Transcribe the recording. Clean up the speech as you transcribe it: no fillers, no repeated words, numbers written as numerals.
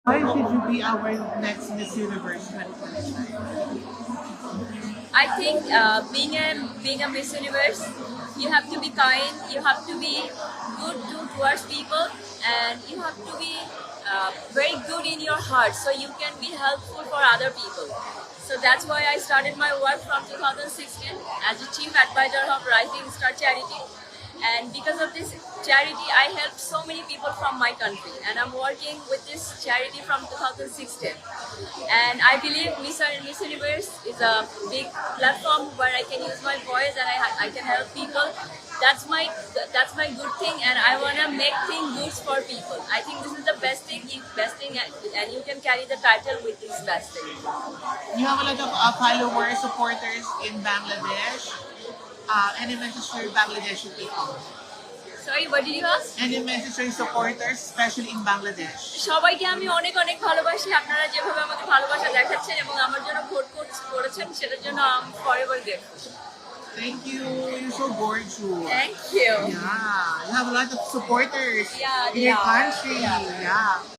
Why should you be our next Miss Universe 2025? I think being a Miss Universe, you have to be kind, you have to be towards people, and you have to be very good in your heart, so you can be helpful for other people. So that's why I started my work from 2016 as a chief advisor of Rising Star Charity. And because of this charity, I helped so many people from my country. And I'm working with this charity from 2016. And I believe Miss Universe is a big platform where I can use my voice and I can help people. That's my that's my good thing, and I wanna make things good for people. I think this is the best thing, and you can carry the title with this best thing. You have a lot of followers, supporters in Bangladesh. Any message to your Bangladeshi people? Sorry, what did you ask? Any message to your supporters, especially in Bangladesh? সবাইকে আমি অনেক অনেক ভালোবাসি। আপনারা যেভাবে আমাকে ভালোবাসা দেখাচ্ছেন এবং আমার জন্য করেছেন, সেটার জন্য আমি forever grateful. Thank you. You're so gorgeous. Thank you. Yeah, you have a lot of supporters Yeah, in they your are. country. Yeah. Yeah.